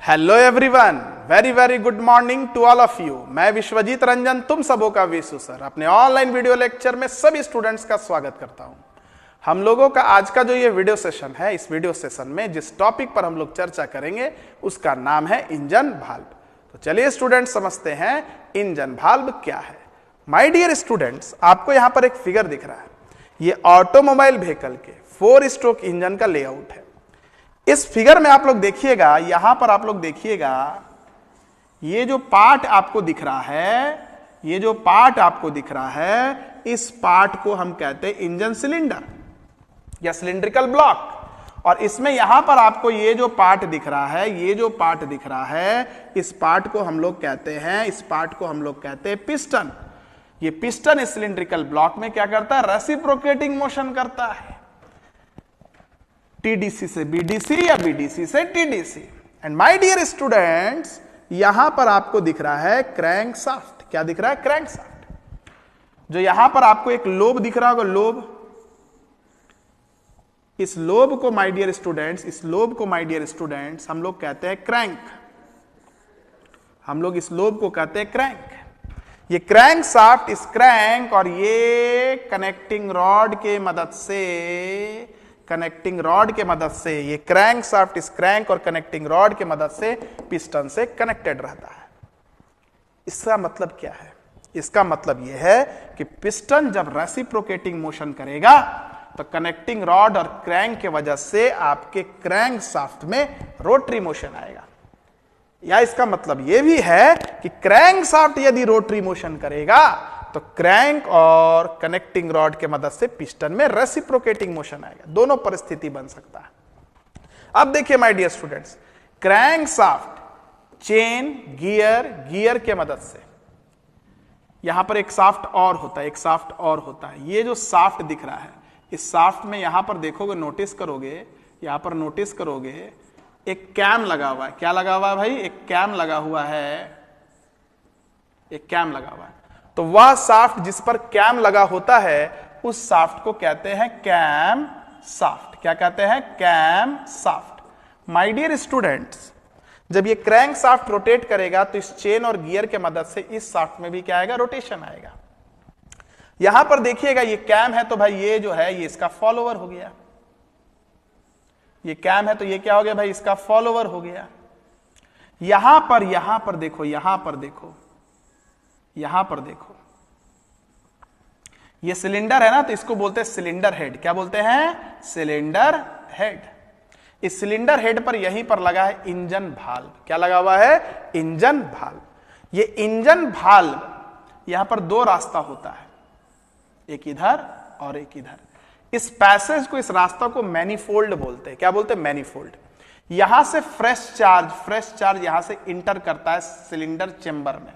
Hello everyone, very very good morning to all of you. मैं विश्वजीत रंजन, तुम सबों का विशु सर, अपने ऑनलाइन वीडियो लेक्चर में सभी स्टूडेंट्स का स्वागत करता हूं। हम लोगों का आज का जो ये वीडियो सेशन है, इस वीडियो सेशन में जिस टॉपिक पर हम लोग चर्चा करेंगे उसका नाम है इंजन भाल्व। तो चलिए स्टूडेंट्स समझते हैं इंजन भाल्व क्या है। माय डियर स्टूडेंट्स, आपको यहां पर एक फिगर दिख रहा है, ये ऑटोमोबाइल व्हीकल के 4 स्ट्रोक इंजन का लेआउट है। इस फिगर में आप लोग देखिएगा, यहां पर आप लोग देखिएगा, ये जो पार्ट आपको दिख रहा है, ये जो पार्ट आपको दिख रहा है, इस पार्ट को हम कहते हैं इंजन सिलेंडर या सिलिंड्रिकल ब्लॉक। और इसमें यहां पर आपको ये जो पार्ट दिख रहा है, ये जो पार्ट दिख रहा है, इस पार्ट को हम लोग कहते हैं, इस पार्ट को हम लोग कहते हैं पिस्टन। ये पिस्टन इस सिलिंड्रिकल ब्लॉक में क्या करता है? रेसिप्रोकेटिंग मोशन करता है, टीडीसी से बीडीसी या बीडीसी से TDC. And my dear students, यहां पर आपको दिख रहा है क्रैंक शाफ्ट। क्या दिख रहा है? Crank shaft. जो यहां पर आपको एक लोब दिख रहा होगा, लोब, इस लोब को माय डियर स्टूडेंट्स, इस लोब को माय डियर स्टूडेंट्स हम लोग कहते हैं क्रैंक। हम लोग इस लोब को कहते हैं क्रैंक। ये क्रैंक शाफ्ट, इस क्रैंक और ये कनेक्टिंग रॉड के मदद से, ये क्रैंक शाफ्ट इस क्रैंक और कनेक्टिंग रॉड के मदद से पिस्टन से कनेक्टेड रहता है। इसका मतलब क्या है? इसका मतलब यह है कि पिस्टन जब रेसिप्रोकेटिंग मोशन करेगा तो कनेक्टिंग रॉड और क्रैंक के वजह से आपके क्रैंक शाफ्ट में रोटरी मोशन आएगा। या इसका मतलब यह भी है कि क्रैंक शाफ्ट यदि रोटरी मोशन करेगा तो क्रैंक और कनेक्टिंग रॉड के मदद से पिस्टन में रेसिप्रोकेटिंग मोशन आएगा। दोनों परिस्थिति बन सकता है। अब देखिए my dear students, crankshaft chain, gear के मदद से, यहां पर एक शाफ्ट और होता है, एक शाफ्ट और होता है। ये जो शाफ्ट दिख रहा है, इस शाफ्ट में यहां पर देखोगे, नोटिस करोगे, यहां पर नोटिस करोगे एक कैम लगा हुआ है। क्या लगा हुआ है भाई? एक कैम लगा हुआ है, एक कैम लगा हुआ है। तो वह शाफ्ट जिस पर कैम लगा होता है, उस शाफ्ट को कहते हैं कैम शाफ्ट। क्या कहते हैं? Camshaft. My dear students, जब ये क्रैंक शाफ्ट रोटेट करेगा तो इस चेन और गियर के मदद से इस शाफ्ट में भी क्या आएगा? रोटेशन आएगा। यहां पर देखिएगा, ये कैम है तो भाई ये जो है ये इसका फॉलोवर हो गया। ये कैम है तो ये क्या हो गया भाई? इसका फॉलोवर हो गया। यहां पर देखो, यहां पर देखो, ये सिलेंडर है ना, तो इसको बोलते हैं सिलेंडर हेड। क्या बोलते हैं? Cylinder head. इस सिलेंडर हेड पर यहीं पर लगा है इंजन भाल्व। क्या लगा हुआ है? Engine valve. ये इंजन भाल्व, यहां पर दो रास्ता होता है, एक इधर और एक इधर। इस पैसेज को, इस रास्ता को मैनिफोल्ड बोलते हैं। क्या बोलते हैं? मैनिफोल्ड। यहां से फ्रेश चार्ज यहां से इंटर करता है सिलेंडर चेंबर में,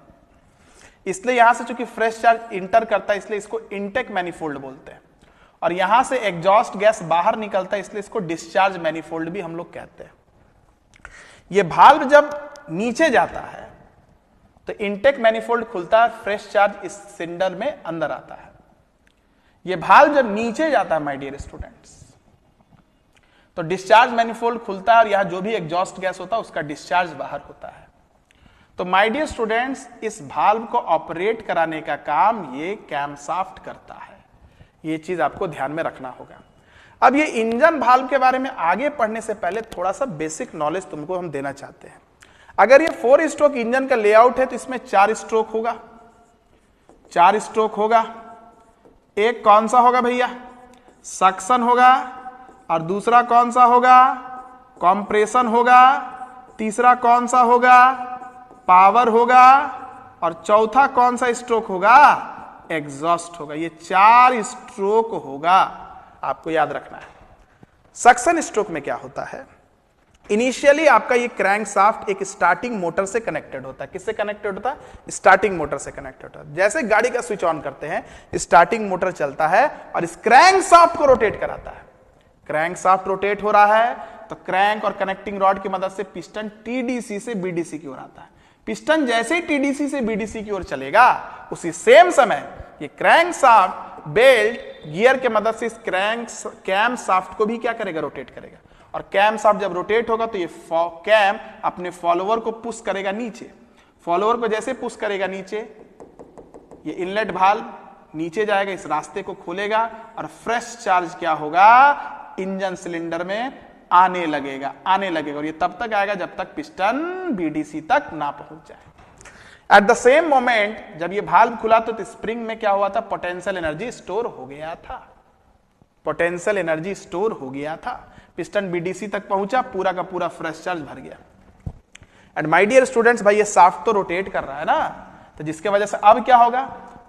इसलिए यहां से चूंकि फ्रेश चार्ज इंटर करता है इसलिए इसको इनटेक मैनिफोल्ड बोलते हैं। और यहां से एग्जॉस्ट गैस बाहर निकलता है इसलिए इसको डिस्चार्ज मैनिफोल्ड भी हम लोग कहते हैं। यह भाल्व जब नीचे जाता है तो इनटेक मैनिफोल्ड खुलता है, फ्रेश चार्ज इस सिलेंडर में अंदर आता है। यह भाल्व जब नीचे जाता है माय डियर स्टूडेंट्स, तो डिस्चार्ज मैनिफोल्ड खुलता है और यहां जो भी एग्जॉस्ट गैस होता है उसका डिस्चार्ज बाहर होता है। तो माय डियर स्टूडेंट्स, इस भाल्व को ऑपरेट कराने का काम ये कैम शाफ्ट करता है। ये चीज आपको ध्यान में रखना होगा। अब ये इंजन भाल्व के बारे में आगे पढ़ने से पहले थोड़ा सा बेसिक नॉलेज तुमको हम देना चाहते हैं। अगर ये 4 स्ट्रोक इंजन का लेआउट है तो इसमें 4 स्ट्रोक होगा, 4 स्ट्रोक होगा। एक कौन सा होगा भैया? सक्शन होगा। और दूसरा कौन सा होगा? कंप्रेशन होगा। तीसरा कौन सा होगा? पावर होगा। और चौथा कौन सा स्ट्रोक होगा? एग्जॉस्ट होगा। ये 4 स्ट्रोक होगा, आपको याद रखना है। सक्शन स्ट्रोक में क्या होता है? इनिशियली आपका ये क्रैंक शाफ्ट एक स्टार्टिंग मोटर से कनेक्टेड होता है। किससे कनेक्टेड होता है? स्टार्टिंग मोटर से कनेक्टेड होता है। जैसे गाड़ी का स्विच ऑन करते हैं, स्टार्टिंग मोटर चलता है और इस क्रैंक शाफ्ट को रोटेट कराता है। क्रैंक शाफ्ट रोटेट हो रहा है तो क्रैंक और कनेक्टिंग रॉड की मदद से पिस्टन टीडीसी से बीडीसी की ओर आता है। पिस्टन जैसे ही टीडीसी से बीडीसी की ओर चलेगा, उसी सेम समय ये क्रैंक शाफ्ट बेल्ट गियर के मदद से इस कैम शाफ्ट को भी क्या करेगा, रोटेट करेगा। और कैम शाफ्ट जब रोटेट होगा तो ये कैम अपने फॉलोअर को पुश करेगा नीचे। फॉलोअर को जैसे पुश करेगा नीचे, ये इनलेट वाल्व नीचे जाएगा, इस रास्ते को खोलेगा और फ्रेश चार्ज क्या होगा, इंजन सिलेंडर में आने लगेगा और ये तब तक आएगा जब तक पिस्टन बीडीसी तक ना पहुंच जाए। एट द सेम मोमेंट जब ये वाल्व खुला तो स्प्रिंग में क्या हुआ था, पोटेंशियल एनर्जी स्टोर हो गया था, पोटेंशियल एनर्जी स्टोर हो गया था। पिस्टन बीडीसी तक पहुंचा, पूरा का पूरा फ्रेश चार्ज भर गया। एंड माय डियर स्टूडेंट्स, भाई ये शाफ्ट तो रोटेट कर रहा है ना, तो जिसके वजह से अब क्या होगा,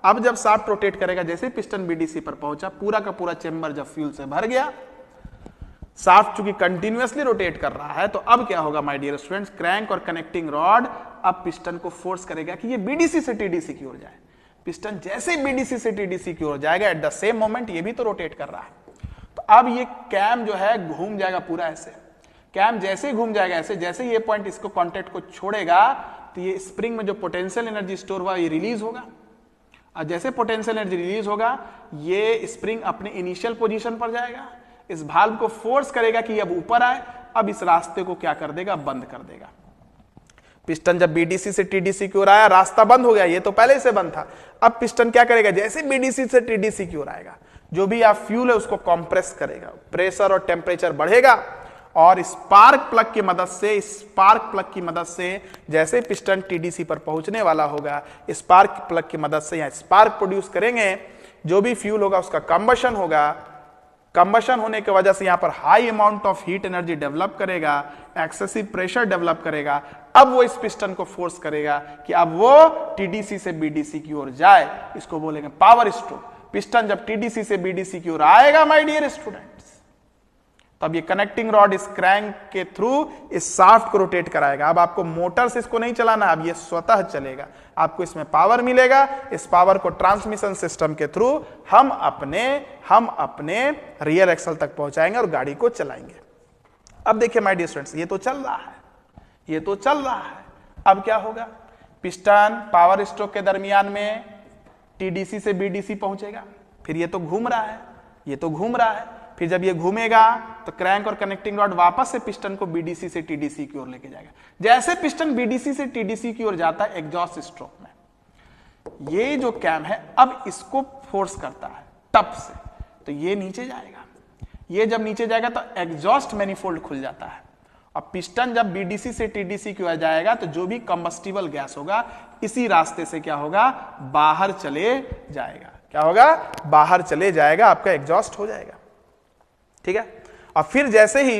अब जब शाफ्ट रोटेट करेगा, जैसे पिस्टन बीडीसी पर पहुंचा, पूरा का पूरा चेंबर जब फ्यूल से भर गया, शाफ्ट चूंकि कंटिन्यूअसली रोटेट कर रहा है, तो अब क्या होगा माय डियर स्टूडेंट्स, क्रैंक और कनेक्टिंग रॉड अब पिस्टन को फोर्स करेगा कि ये बीडीसी से टीडीसी की ओर जाए। पिस्टन जैसे बीडीसी से टीडीसी की ओर जाएगा, एट द सेम मोमेंट ये भी तो रोटेट कर रहा है, तो अब ये कैम जो है घूम जाएगा पूरा ऐसे। कैम जैसे ही घूम जाएगा ऐसे, जैसे ये पॉइंट इसको कांटेक्ट को छोड़ेगा तो ये स्प्रिंग में जो पोटेंशियल एनर्जी स्टोर हुआ ये रिलीज होगा, और जैसे पोटेंशियल एनर्जी रिलीज होगा ये स्प्रिंग अपने इनिशियल पोजीशन पर जाएगा, इस वाल्व को फोर्स करेगा कि अब ऊपर आए, अब इस रास्ते को क्या कर देगा, बंद कर देगा। पिस्टन जब बीडीसी से टीडीसी की ओर आया, रास्ता बंद हो गया, ये तो पहले से बंद था। अब पिस्टन क्या करेगा, जैसे बीडीसी से टीडीसी की ओर आएगा, जो भी आप फ्यूल है उसको कंप्रेस करेगा, प्रेशर और टेम्परेचर बढ़ेगा, और स्पार्क प्लग की मदद से जैसे पिस्टन टीडीसी पर पहुंचने वाला होगा, स्पार्क प्लग की मदद से यहां स्पार्क प्रोड्यूस करेंगे, जो भी फ्यूल होगा उसका कंबशन होगा। कंबशन होने की वजह से यहां पर high amount of heat energy develop करेगा, एक्सेसिव प्रेशर डेवलप करेगा। अब वो इस पिस्टन को फोर्स करेगा कि अब वो टीडीसी से बीडीसी की ओर जाए, इसको बोलेंगे पावर स्ट्रोक। पिस्टन जब टीडीसी से बीडीसी की ओर आएगा माय डियर स्टूडेंट्स, तब ये कनेक्टिंग रॉड इस क्रैंक के थ्रू इस शाफ्ट को रोटेट कराएगा। अब आपको मोटर से इसको नहीं चलाना, अब ये स्वतः चलेगा, आपको इसमें पावर मिलेगा। इस पावर को ट्रांसमिशन सिस्टम के थ्रू हम अपने रियर एक्सल तक पहुंचाएंगे और गाड़ी को चलाएंगे। अब देखिए माय डियर स्टूडेंट्स, ये तो चल रहा है, अब क्या होगा, पिस्टन पावर स्ट्रोक के दरमियान में टीडीसी से बीडीसी पहुंचेगा, फिर ये तो घूम रहा है, फिर जब ये घूमेगा तो क्रैंक और कनेक्टिंग रॉड वापस से पिस्टन को बीडीसी से टीडीसी की ओर लेके जाएगा। जैसे पिस्टन बीडीसी से टीडीसी की ओर जाता है एग्जॉस्ट स्ट्रोक में, ये जो कैम है अब इसको फोर्स करता है टप से, तो ये नीचे जाएगा। ये जब नीचे जाएगा तो एग्जॉस्ट मैनिफोल्ड खुल जाता है, और पिस्टन जब बीडीसी से टीडीसी की ओर जाएगा तो जो भी कंबस्टिबल गैस होगा इसी रास्ते से क्या होगा, बाहर चले जाएगा। क्या होगा, बाहर चले जाएगा, आपका एग्जॉस्ट हो जाएगा। ठीक है, और फिर जैसे ही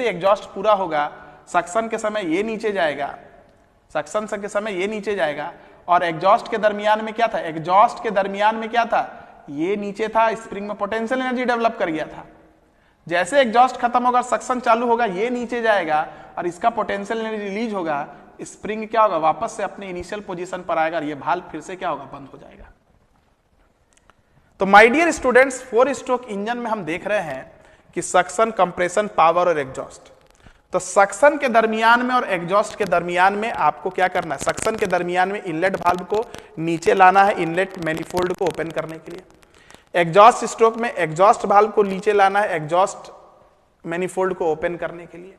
एग्जॉस्ट पूरा होगा, सक्शन के समय ये नीचे जाएगा, और एग्जॉस्ट के दरमियान में क्या था, ये नीचे था, स्प्रिंग में पोटेंशियल एनर्जी डेवलप कर गया था। जैसे एग्जॉस्ट खत्म होगा, सक्शन चालू होगा, ये नीचे जाएगा और इसका पोटेंशियल एनर्जी रिलीज होगा, स्प्रिंग क्या होगा, वापस से अपने इनिशियल पोजीशन पर आएगा और ये वाल्व फिर से क्या होगा, बंद हो जाएगा। तो my dear students, 4 stroke engine में हम देख रहे हैं कि सक्शन, कंप्रेशन, पावर और एग्जॉस्ट। तो सक्शन के दरमियान में और एग्जॉस्ट के दरमियान में आपको क्या करना है, सक्शन के दरमियान में इनलेट वाल्व को नीचे लाना है, इनलेट मैनिफोल्ड को ओपन करने के लिए। एग्जॉस्ट स्ट्रोक में एग्जॉस्ट वाल्व को नीचे लाना है, एग्जॉस्ट मैनिफोल्ड को ओपन करने के लिए।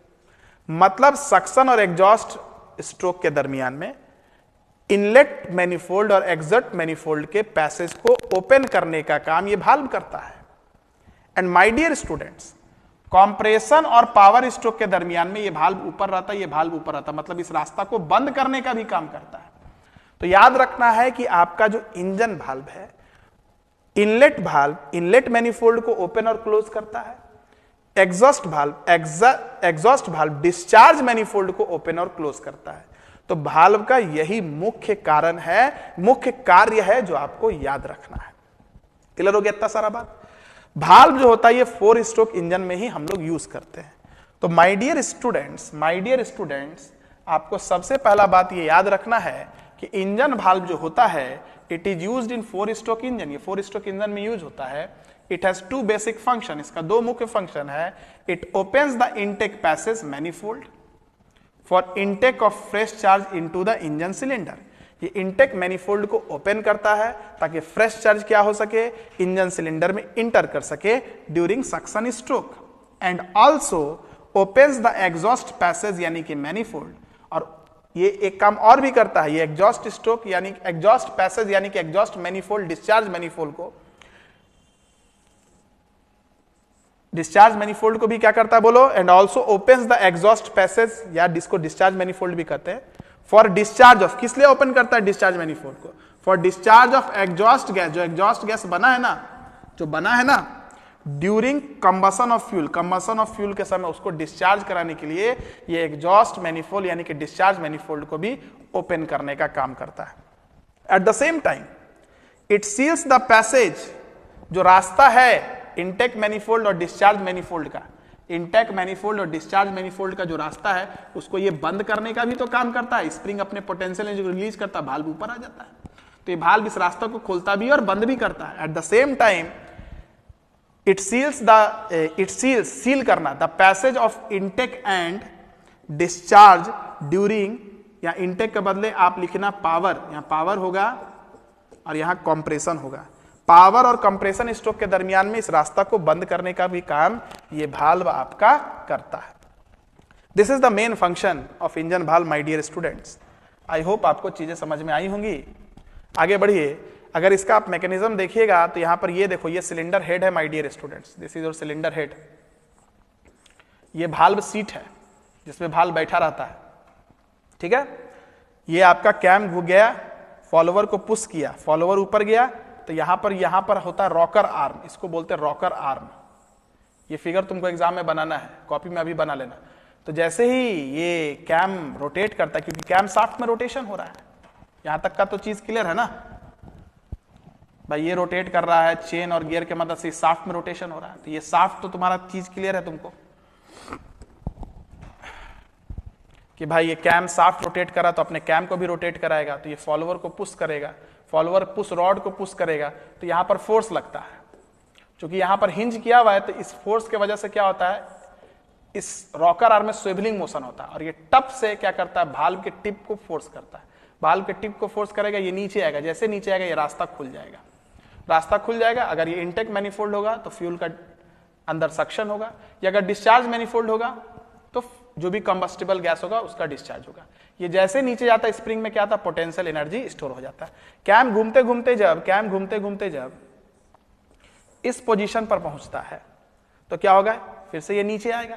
मतलब सक्शन और एग्जॉस्ट स्ट्रोक के दरमियान में इनलेट मैनिफोल्ड और एग्जिट मैनिफोल्ड के पैसेज को ओपन करने का काम यह वाल्व करता है। And my dear students, compression और पावर स्ट्रोक के दरमियान में ये वाल्व ऊपर रहता है, ये वाल्व ऊपर रहता है, मतलब इस रास्ता को बंद करने का भी काम करता है। तो याद रखना है कि आपका जो इंजन वाल्व है, इनलेट वाल्व इनलेट मैनिफोल्ड को ओपन और क्लोज करता है, एग्जॉस्ट वाल्व डिस्चार्ज मैनिफोल्ड को ओपन और क्लोज करता है। तो वाल्व का यही मुख्य कार्य है जो आपको याद रखना है। क्लियर हो गया इतना सारा बात। वाल्व जो होता है ये 4 स्ट्रोक इंजन में ही हम लोग यूज करते हैं। तो माय डियर स्टूडेंट्स, आपको सबसे पहला बात ये याद रखना है कि इंजन वाल्व जो होता है, it is used in 4 stroke engine. ये 4 स्ट्रोक इंजन में यूज होता है। इट हैज 2 बेसिक फंक्शन, इसका 2 मुख्य फंक्शन है। It opens the intake passage manifold for intake of fresh charge into the engine cylinder. ये इनटेक मैनिफोल्ड को open करता है ताकि फ्रेश चार्ज क्या हो सके, इंजन सिलेंडर में इंटर कर सके during suction stroke, and also opens the exhaust passage यानी कि मैनिफोल्ड। और ये एक काम और भी करता है, ये एग्जॉस्ट स्ट्रोक यानी एग्जॉस्ट पैसेज यानी कि एग्जॉस्ट मैनिफोल्ड डिस्चार्ज मैनिफोल्ड को भी क्या करता है बोलो, and also opens the exhaust passage या जिसको डिस्चार्ज मैनिफोल्ड भी कहते हैं, फॉर डिस्चार्ज ऑफ, किस लिए ओपन करता है डिस्चार्ज मैनिफोल्ड को, for discharge of exhaust gas, जो एग्जॉस्ट गैस बना है ना ड्यूरिंग कंबसन ऑफ फ्यूल के समय उसको डिस्चार्ज कराने के लिए ये एग्जॉस्ट मैनिफोल्ड यानी कि डिस्चार्ज मैनिफोल्ड को भी ओपन करने का काम करता है। At the same time it seals the passage, जो रास्ता है इनटेक मैनिफोल्ड और डिस्चार्ज मैनिफोल्ड का, इनटेक मैनिफोल्ड और डिस्चार्ज मैनिफोल्ड का जो रास्ता है उसको ये बंद करने का भी तो काम करता है। स्प्रिंग अपने पोटेंशियल एनर्जी को रिलीज करता है, भाल्व ऊपर आ जाता है, तो ये भाल्व इस रास्ता को खोलता भी और बंद भी करता है। At the same time it seal करना the passage of intake and discharge during, या इनटेक के बदले आप लिखना पावर, यहां पावर होगा और यहां कंप्रेशन होगा, पावर और कंप्रेशन स्ट्रोक के दरमियान में इस रास्ता को बंद करने का भी काम ये भाल्व आपका करता है। This is the main function of engine valve my dear students. I hope आपको चीजें समझ में आई होंगी। आगे बढ़िए, अगर इसका आप मैकेनिज्म देखिएगा तो यहां पर ये देखो, ये सिलेंडर हेड है my dear students, this is your cylinder head. ये भाल्व सीट है जिसमें भाल्व बैठा रहता है, ठीक है। ये आपका कैम घुस गया, फॉलोवर को पुश किया, फॉलोवर ऊपर गया, तो यहां पर होता है रॉकर आर्म, इसको बोलते हैं रॉकर आर्म। ये फिगर तुमको एग्जाम में बनाना है, कॉपी में अभी बना लेना। तो जैसे ही ये कैम रोटेट करता है, क्योंकि कैम शाफ्ट में रोटेशन हो रहा है, यहां तक का तो चीज क्लियर है ना भाई, ये रोटेट कर रहा है चेन और गियर के मदद से, शाफ्ट में रोटेशन हो रहा है, तो ये शाफ्ट तो तुम्हारा चीज क्लियर है तुमको कि भाई ये कैम शाफ्ट रोटेट करा तो अपने कैम को भी रोटेट कराएगा, तो ये फॉलोवर को पुश करेगा, फॉलोवर पुश रॉड को पुश करेगा, तो यहां पर फोर्स लगता है। क्योंकि यहां पर हिंज किया हुआ है तो इस फोर्स के वजह से क्या होता है, इस रॉकर आर्म में स्विवलिंग मोशन होता है, और ये टप से क्या करता है, भाल्व के टिप को फोर्स करता है। भाल्व के टिप को फोर्स करेगा, ये नीचे आएगा, जैसे नीचे आएगा ये रास्ता खुल जाएगा, रास्ता खुल जाएगा। अगर ये इनटेक मैनिफोल्ड होगा तो फ्यूल का अंदर सक्शन होगा, या अगर डिस्चार्ज मैनिफोल्ड होगा तो जो भी कंबस्टिबल गैस होगा उसका डिस्चार्ज होगा। ये जैसे नीचे जाता है स्प्रिंग में क्या आता है, पोटेंशियल एनर्जी स्टोर हो जाता है। कैम घूमते घूमते जब इस पोजीशन पर पहुंचता है तो क्या होगा, फिर से ये नीचे आएगा,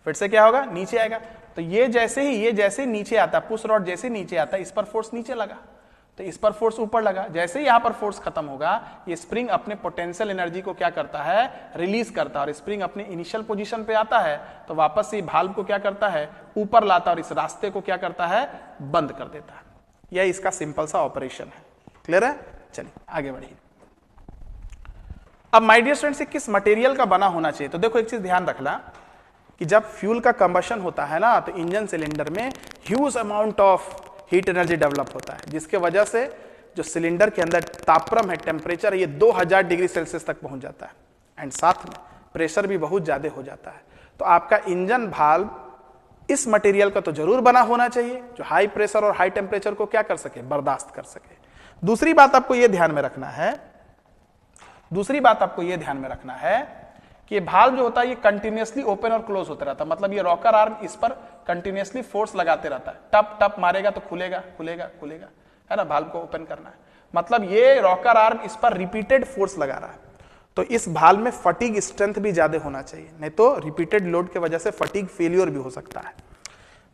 फिर से क्या होगा, नीचे आएगा। तो ये जैसे नीचे आता है, पुश रॉड जैसे नीचे आता है, इस पर फोर्स नीचे लगा तो इस पर फोर्स ऊपर लगा। जैसे यहां पर फोर्स खत्म होगा, ये स्प्रिंग अपने पोटेंशियल एनर्जी को क्या करता है, रिलीज करता है, और स्प्रिंग अपने इनिशियल पोजीशन पे आता है तो वापस से भाल्व को क्या करता है, ऊपर लाता है और इस रास्ते को क्या करता है, बंद कर देता है। यह इसका सिंपल सा ऑपरेशन है। क्लियर है? चलिए आगे बढ़िए। अब माय डियर स्टूडेंट्स, किस मटेरियल का बना होना चाहिए, तो देखो एक चीज ध्यान रखना कि जब फ्यूल का कंबशन होता है ना, तो इंजन सिलेंडर में huge amount of heat energy develop होता है, जिसके वजह से जो सिलेंडर के अंदर तापक्रम है, टेम्परेचर है, ये 2000 डिग्री सेल्सियस तक पहुंच जाता है, एंड साथ में प्रेशर भी बहुत ज्यादा हो जाता है। तो आपका इंजन भाल्व इस मटेरियल का तो जरूर बना होना चाहिए जो हाई प्रेशर और हाई टेम्परेचर को क्या कर सके, बर्दाश्त कर सके। दूसरी बात आपको यह ध्यान में रखना है कि ये भाल्व जो होता है ये कंटिन्यूअसली ओपन और क्लोज होता रहता है, मतलब ये रॉकर आर्म इस पर कंटिन्यूअसली फोर्स लगाते रहता है, टप टप मारेगा तो खुलेगा, है ना, भाल्व को ओपन करना है, मतलब ये रॉकर आर्म इस पर रिपीटेड फोर्स लगा रहा है। तो इस भाल्व में फटीग स्ट्रेंथ भी ज्यादा होना चाहिए, नहीं तो रिपीटेड लोड की वजह से फटीग फेलियर भी हो सकता है।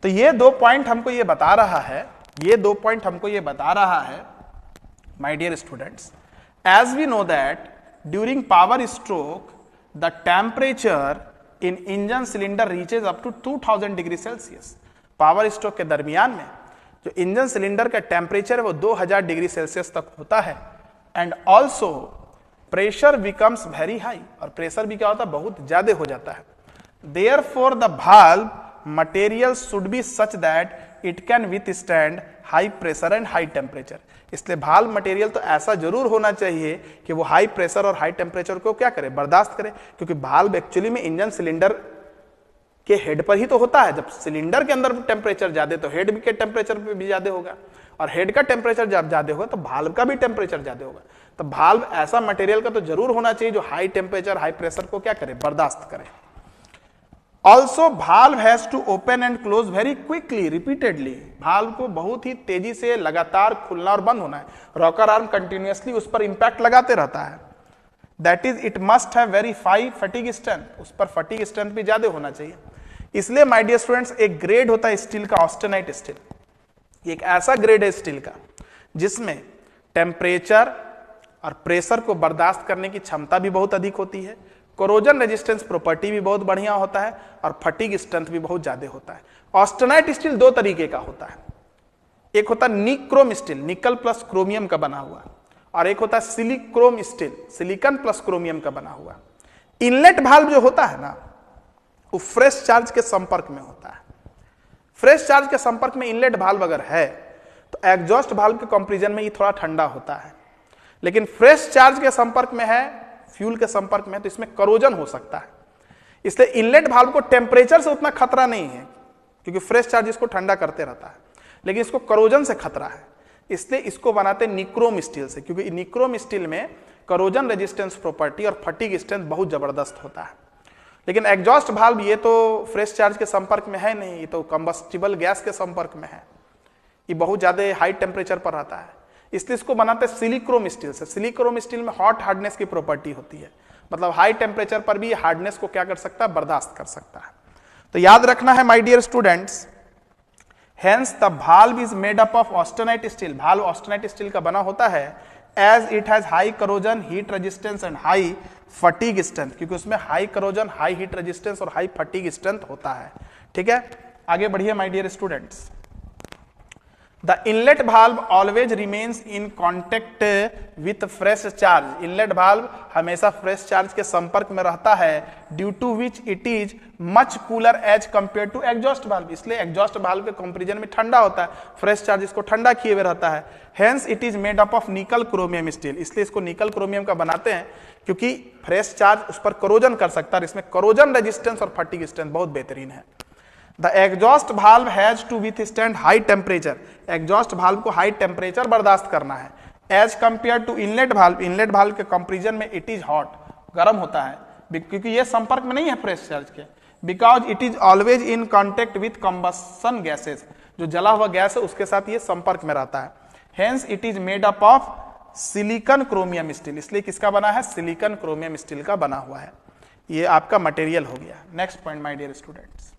तो ये दो पॉइंट हमको ये बता रहा है, my dear students, as we know that during power stroke the temperature in engine cylinder reaches up to 2000 degree Celsius. Power stroke के दरमियान में जो इंजन सिलेंडर का टेम्परेचर है वो 2000 डिग्री सेल्सियस तक होता है, and also pressure becomes very high, और प्रेशर भी क्या होता है, बहुत ज्यादा हो जाता है। Therefore the valve material should be such that it can withstand high pressure and high temperature. इसलिए भाल्व मटेरियल तो ऐसा जरूर होना चाहिए कि वो हाई प्रेशर और हाई टेम्परेचर को क्या करे, बर्दाश्त करे, क्योंकि भाल्व एक्चुअली में इंजन सिलेंडर के हेड पर ही तो होता है। जब सिलेंडर के अंदर टेम्परेचर ज्यादा तो हेड के टेम्परेचर पे भी ज्यादा होगा, और हेड का टेम्परेचर जब ज्यादा होगा तो भाल्व का भी टेम्परेचर ज्यादा होगा। तो भाल्व ऐसा मटेरियल का तो जरूर होना चाहिए जो हाई टेम्परेचर हाई प्रेशर को क्या करे, बर्दाश्त करे। Also valve has to open and close very quickly repeatedly, valve को बहुत ही तेजी से लगातार खुलना और बंद होना है। रॉकर आर्म कंटिन्यूअसली उस पर इंपैक्ट लगाते रहता है। That is it must have very high fatigue strength, उस पर फटीग स्ट्रेंथ भी ज्यादा होना चाहिए। इसलिए माय डियर स्टूडेंट्स एक ग्रेड होता है स्टील का, ऑस्टेनाइट स्टील। एक ऐसा ग्रेड है स्टील का जिसमें टेम्परेचर और प्रेशर को बर्दाश्त करने की क्षमता भी बहुत अधिक होती है, कोरोजन रेजिस्टेंस प्रॉपर्टी भी बहुत बढ़िया होता है, और फटीग स्ट्रेंथ भी बहुत ज्यादा होता है। ऑस्टेनाइट स्टील दो तरीके का होता है, एक होता है nichrome steel, nickel plus chromium का बना हुआ, और एक होता है सिलिक्रोम स्टील, सिलिकॉन प्लस क्रोमियम का बना हुआ। इनलेट भाल्व जो होता है ना वो फ्रेश चार्ज के संपर्क में होता है। फ्रेश चार्ज के संपर्क में इनलेट भाल्व अगर है तो एग्जॉस्ट भाल्व के कंपैरिजन में ये थोड़ा ठंडा होता है, लेकिन फ्रेश चार्ज के संपर्क में है, फ्यूल के संपर्क में है, तो इसमें करोजन हो सकता है। इसलिए इनलेट भाल्व को टेम्परेचर से उतना खतरा नहीं है क्योंकि फ्रेश चार्ज इसको ठंडा करते रहता है, लेकिन इसको करोजन से खतरा है। इसलिए इसको बनाते निक्रोम स्टील से, क्योंकि निक्रोम स्टील में करोजन रेजिस्टेंस प्रॉपर्टी और फटीग स्ट्रेंथ बहुत जबरदस्त होता है। लेकिन एग्जॉस्ट भाल्व ये तो फ्रेश चार्ज के संपर्क में है नहीं, ये तो कंबस्टिबल गैस के संपर्क में है, ये बहुत ज्यादा हाई टेम्परेचर पर रहता है। इसलिए इसको बनाते सिलिक्रोम स्टील से। सिलिक्रोम स्टील में हॉट हार्डनेस की प्रॉपर्टी होती है, मतलब हाई टेम्परेचर पर भी हार्डनेस को क्या कर सकता है, बर्दाश्त कर सकता है। तो याद रखना है my dear students, hence the valve is made up of austenite steel, valve austenite steel का बना होता है, as it has high corrosion, heat resistance and high fatigue strength, क्योंकि उसमें high corrosion, high heat resistance और high fatigue strength होता है। ठीक है, आगे बढ़िए my dear students. The inlet valve always remains in contact with fresh charge, inlet valve हमेशा फ्रेश चार्ज के संपर्क में रहता है, due to which it is much cooler as compare to exhaust valve, इसलिए एग्जॉस्ट भाल्व के comparison में ठंडा होता है, फ्रेश चार्ज इसको ठंडा किए हुए रहता है। Hence it is made up of निकल क्रोमियम स्टील, इसलिए इसको निकल क्रोमियम का बनाते हैं क्योंकि फ्रेश चार्ज उस पर करोजन कर सकता है, इसमें करोजन रेजिस्टेंस और फटीग स्ट्रेंथ बहुत बेहतरीन है। The exhaust valve has to withstand high temperature, exhaust valve को हाई टेम्परेचर बर्दाश्त करना है, as compare to inlet valve, inlet valve के कंपैरिजन में इट इज हॉट, गर्म होता है, क्योंकि ये संपर्क में नहीं है फ्रेश चार्ज के, because it is always in contact with combustion gases, जो जला हुआ गैस है उसके साथ ये संपर्क में रहता है। Hence it is made up of silicon chromium steel, इसलिए किसका बना है, सिलिकॉन क्रोमियम स्टील का बना हुआ है। ये आपका मटेरियल हो गया। Next point my dear students,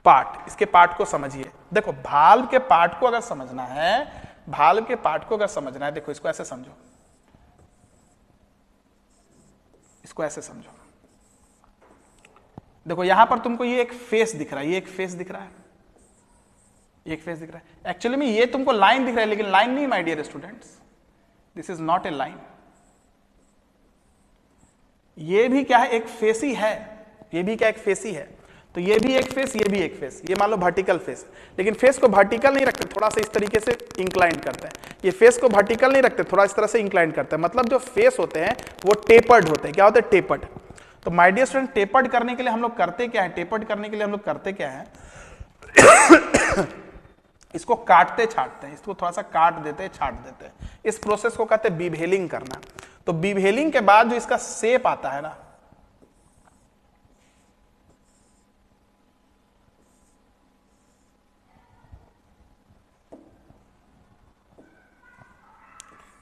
part, इसके पार्ट को समझिए। देखो भाल्व के पार्ट को अगर समझना है, भाल्व के पार्ट को अगर समझना है, देखो इसको ऐसे समझो, इसको ऐसे समझो। देखो यहां पर तुमको ये एक फेस दिख रहा है, ये एक फेस दिख रहा है, एक फेस दिख रहा है। एक्चुअली में ये तुमको लाइन दिख रहा है, लेकिन लाइन नहीं my dear students, this is not a line. ये भी क्या है, एक फेस ही है, ये भी क्या एक फेस ही है। तो ये भी एक फेस, ये भी एक फेस, ये मान लो वर्टिकल फेस, लेकिन फेस को वर्टिकल नहीं रखते, थोड़ा सा इस तरीके से इंक्लाइन करते हैं। ये फेस को वर्टिकल नहीं रखते, थोड़ा इस तरह से इंक्लाइन करते हैं, मतलब जो फेस होते हैं वो टेपर्ड होते हैं। क्या होते हैं, टेपर्ड। तो माय डियर स्टूडेंट टेपर्ड करने के लिए हम लोग करते क्या है, टेपर्ड करने के लिए हम लोग करते क्या है इसको काटते छाटते हैं, इसको थोड़ा सा काट देते हैं, छाट देते हैं। इस प्रोसेस को कहते हैं बीवेलिंग करना। तो बीवेलिंग के बाद जो इसका शेप आता है ना,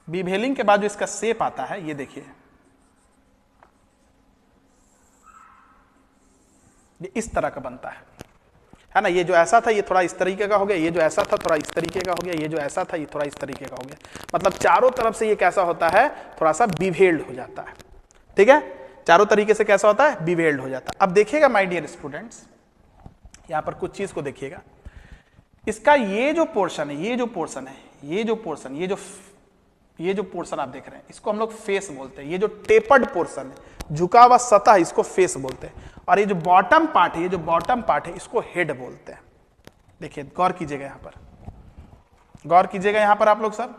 बीवेलिंग के बाद जो इसका शेप आता है, ये देखिए, ये इस तरह का बनता है ना। ये जो ऐसा था ये थोड़ा इस तरीके का हो गया, ये जो ऐसा था थोड़ा इस तरीके का हो गया, ये जो ऐसा था ये थोड़ा इस तरीके का हो गया, मतलब चारों तरफ से ये कैसा होता है, थोड़ा सा बीवेल्ड हो जाता है। ठीक है, चारों तरीके से कैसा होता है, बीवेल्ड हो जाता है। अब देखिएगा माय डियर स्टूडेंट्स, यहां पर कुछ चीज को देखिएगा, इसका ये जो पोर्शन है, ये जो पोर्शन है, ये जो पोर्शन, ये जो पोर्शन आप देख रहे हैं, इसको हम लोग फेस बोलते हैं। ये जो टेपर्ड पोर्शन है, झुका हुआ सतह, इसको फेस बोलते हैं। और ये जो बॉटम पार्ट है, ये जो बॉटम पार्ट है, इसको हेड बोलते हैं। देखिए गौर कीजिएगा, यहां पर गौर कीजिएगा, यहां पर आप लोग सब,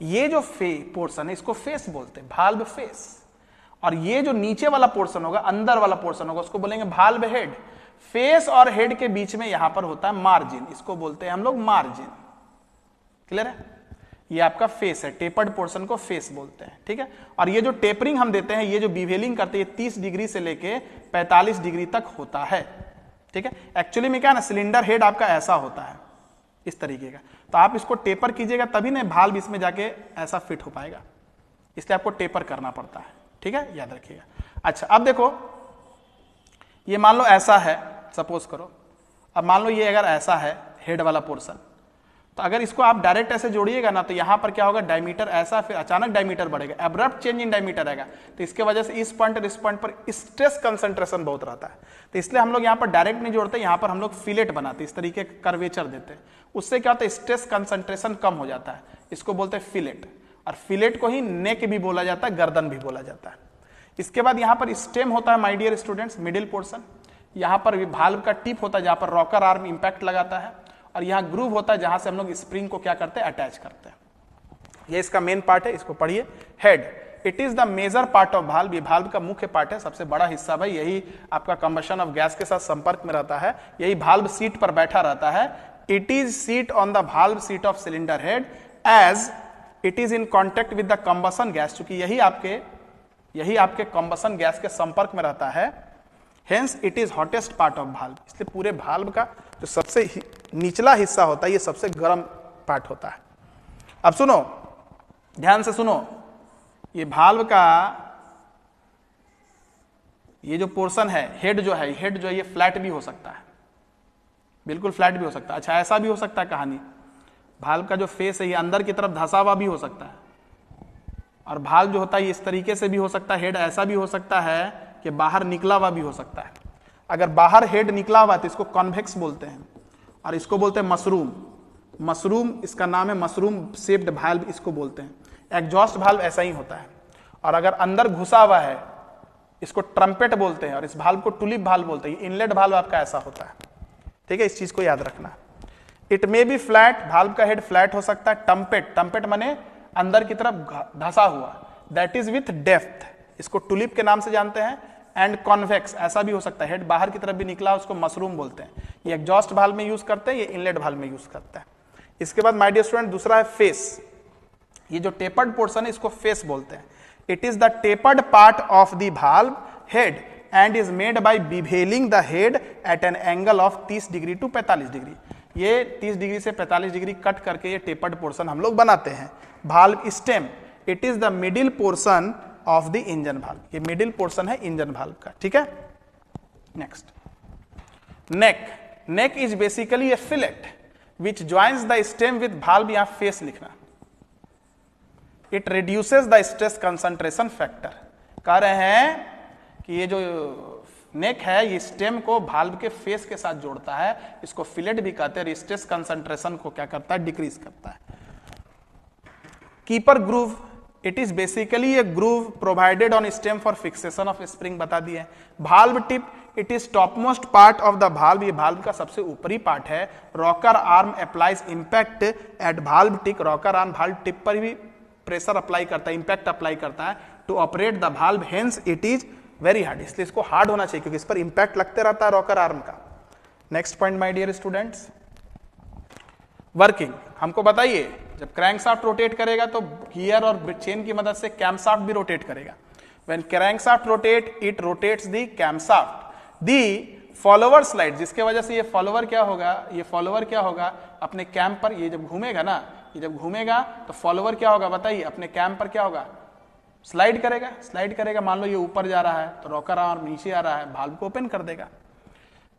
ये जो पोर्शन है इसको फेस बोलते हैं, भाल्व फेस। और ये जो नीचे वाला पोर्शन होगा, अंदर वाला पोर्शन होगा, उसको बोलेंगे भाल्व हेड। फेस और हेड के बीच में यहां पर होता है मार्जिन, इसको बोलते हैं हम लोग मार्जिन। क्लियर है? ये आपका फेस है, टेपर्ड पोर्शन को फेस बोलते हैं, ठीक है। और ये जो टेपरिंग हम देते हैं, ये जो बीवेलिंग करते हैं, 30 डिग्री से लेके 45 डिग्री तक होता है, ठीक है। एक्चुअली में क्या ना, सिलेंडर हेड आपका ऐसा होता है, इस तरीके का। तो आप इसको टेपर कीजिएगा तभी ना भाल्व इसमें जाके ऐसा फिट हो पाएगा, इसलिए आपको टेपर करना पड़ता है, ठीक है, याद रखिएगा। अच्छा, अब देखो, ये मान लो ऐसा है, सपोज करो, अब मान लो ये अगर ऐसा है हेड वाला पोर्शन, तो अगर इसको आप डायरेक्ट ऐसे जोड़िएगा ना, तो यहां पर क्या होगा, डायमीटर ऐसा, फिर अचानक डायमीटर बढ़ेगा, एब्रप्ट चेंज इन डायमीटर आएगा। तो इसके वजह से इस पॉइंट और इस पॉइंट पर स्ट्रेस कंसंट्रेशन बहुत रहता है, तो इसलिए हम लोग यहां पर डायरेक्ट नहीं जोड़ते, यहां पर हम लोग फिलेट बनाते, इस तरीके का कर्वेचर देते हैं। उससे क्या होता है, स्ट्रेस कंसंट्रेशन कम हो जाता है, इसको बोलते हैं फिलेट। और फिलेट को ही नेक भी बोला जाता है, गर्दन भी बोला जाता है। इसके बाद यहां पर स्टेम होता है my dear students, middle portion. यहां पर भी भाल्व का टिप होता है, जहां पर रॉकर आर्म इंपैक्ट लगाता है, और यहां ग्रूव होता है, जहां से हम लोग स्प्रिंग को क्या करते हैं, अटैच करते हैं। ये इसका मेन पार्ट है, इसको पढ़िए। Head, it is the major part of valve, ये भाल्व का मुख्य पार्ट है, सबसे बड़ा हिस्सा भाई, यही आपका कंबशन ऑफ गैस के साथ संपर्क में रहता है, यही भाल्व सीट पर बैठा रहता है। It is seat on the valve seat of cylinder head as it is in contact with the combustion gas, चूंकि यही आपके कंबशन गैस के संपर्क में रहता है। Hence it is hottest part of valve, इसलिए पूरे भाल्व का जो सबसे निचला हिस्सा होता है, ये सबसे गर्म पार्ट होता है। अब सुनो, ध्यान से सुनो, ये भाल्व का ये जो पोर्शन है, हेड जो है, ये फ्लैट भी हो सकता है, बिल्कुल फ्लैट भी हो सकता है। अच्छा, ऐसा भी हो सकता है कहानी, भाल्व का जो फेस है ये अंदर की तरफ धंसा हुआ भी हो सकता है, और भाल्व जो होता है ये इस तरीके से भी हो सकता है, हेड ऐसा भी हो सकता है कि बाहर निकला हुआ भी हो सकता है। अगर बाहर हेड निकला हुआ तो इसको कॉन्वेक्स बोलते हैं, और इसको बोलते हैं मशरूम, इसका नाम है मशरूम शेप्ड भाल्व, इसको बोलते हैं। एग्जॉस्ट भाल्व ऐसा ही होता है। और अगर अंदर घुसा हुआ है, इसको ट्रम्पेट बोलते हैं, और इस भाल्व को टुलिप भाल्व बोलते हैं। इनलेट भाल्व आपका ऐसा होता है, ठीक है, इस चीज को याद रखना। It may be flat, valve का हेड फ्लैट हो सकता है। टम्पेट माने अंदर की तरफ धंसा हुआ, दैट इज विथ डेप्थ, इसको टुलिप के नाम से जानते हैं। एंड कॉन्वेक्स, ऐसा भी हो सकता है, हेड बाहर की तरफ भी निकला, उसको मशरूम बोलते हैं। ये एग्जॉस्ट भाल्व में यूज करते हैं, ये इनलेट भाल्व में यूज करते हैं। इसके बाद माय डियर स्टूडेंट, दूसरा है फेस। ये जो टेपर्ड पोर्शन है, इसको फेस बोलते हैं। It is the tapered part of the valve head and is made by bevelling the head at an angle of 30 degree to 45 degree. ये 30 डिग्री से 45 डिग्री कट करके ये टेपर्ड पोर्शन हम लोग बनाते हैं। Valve stem, it is the middle portion of the engine valve, ये middle portion है इंजन भाल्व का, ठीक है। Next, neck is basically A fillet which joins the stem with valve, यहां फेस लिखना। It reduces the stress concentration factor, कह रहे हैं कि ये जो नेक है, ये स्टेम को भाल्व के फेस के साथ जोड़ता है, इसको फिलेट भी कहते हैं। स्ट्रेस कंसंट्रेशन को क्या करता है, डिक्रीज करता है। Keeper groove, it is basically a groove provided on stem for fixation of spring, बता दिए। Valve tip, it is top most part of the valve, ये भाल्व का सबसे ऊपरी पार्ट है। Rocker arm applies impact at valve tip, rocker arm valve tip पर भी pressure apply करता है, इंपैक्ट अप्लाई करता है to operate the valve, hence it is very hard, इसलिए इसको हार्ड होना चाहिए क्योंकि इस पर इंपैक्ट लगते रहता है रॉकर आर्म का। Next point my dear students, working. हमको बताइए, जब क्रैंकशाफ्ट रोटेट करेगा तो गियर और चेन की मदद से कैमशाफ्ट भी रोटेट करेगा। When crankshaft rotate, it rotates the camshaft. The follower slide, जिसके वजह से ये फॉलोवर क्या होगा, अपने कैम पर, ये जब घूमेगा ना, ये जब घूमेगा तो फॉलोवर क्या होगा बताइए, अपने कैम पर क्या होगा, स्लाइड करेगा। मान लो ये ऊपर जा रहा है तो रॉकर आर्म नीचे आ रहा है, भाल्व को ओपन कर देगा।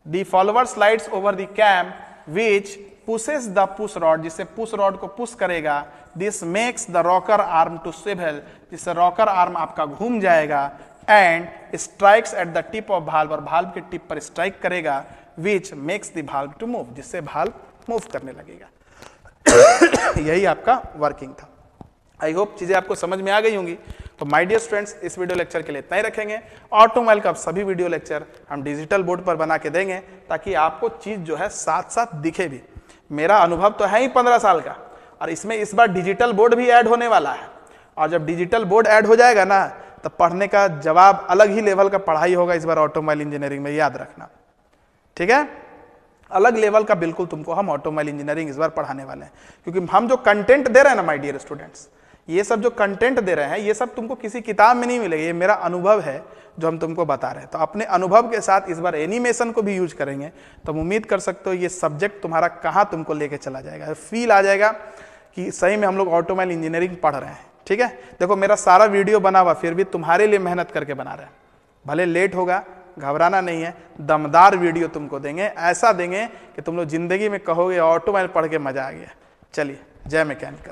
The follower slides over the cam which pushes the push rod, जिससे पुश रॉड को पुश करेगा। This makes the rocker arm to swivel, जिससे रॉकर आर्म आपका घूम जाएगा। And strikes at the tip of valve, और भाल्व के tip पर स्ट्राइक करेगा। Which makes the valve to move, जिससे भाल्व मूव करने लगेगा। यही आपका वर्किंग था। आई होप चीजें आपको समझ में आ गई होंगी। तो माय डियर स्टूडेंट्स, इस वीडियो लेक्चर के लिए इतना ही रखेंगे। ऑटोमोबाइल का सभी वीडियो लेक्चर हम डिजिटल बोर्ड पर बना के देंगे ताकि आपको चीज जो है साथ साथ दिखे भी। मेरा अनुभव तो है ही 15 साल का, और इसमें इस बार डिजिटल बोर्ड भी ऐड होने वाला है। और जब डिजिटल बोर्ड ऐड हो जाएगा ना, तो पढ़ने का जवाब अलग ही लेवल का पढ़ाई होगा इस बार ऑटोमोबाइल इंजीनियरिंग में, याद रखना, ठीक है। अलग लेवल का बिल्कुल तुमको हम ऑटोमोबाइल इंजीनियरिंग इस बार पढ़ाने वाले हैं, क्योंकि हम जो कंटेंट दे रहे हैं ना माय डियर स्टूडेंट्स, ये सब जो कंटेंट दे रहे हैं ये सब तुमको किसी किताब में नहीं मिलेगा, ये मेरा अनुभव है जो हम तुमको बता रहे हैं। तो अपने अनुभव के साथ इस बार एनिमेशन को भी यूज करेंगे, तो हम उम्मीद कर सकते हो ये सब्जेक्ट तुम्हारा कहाँ तुमको लेके चला जाएगा, फील आ जाएगा कि सही में हम लोग ऑटोमोबाइल इंजीनियरिंग पढ़ रहे हैं, ठीक है। देखो मेरा सारा वीडियो बना हुआ, फिर भी तुम्हारे लिए मेहनत करके बना रहे हैं, भले लेट होगा, घबराना नहीं है, दमदार वीडियो तुमको देंगे, ऐसा देंगे कि तुम लोग जिंदगी में कहोगे ऑटोमोबाइल पढ़ के मजा आ गया। चलिए, जय मैकेनिकल।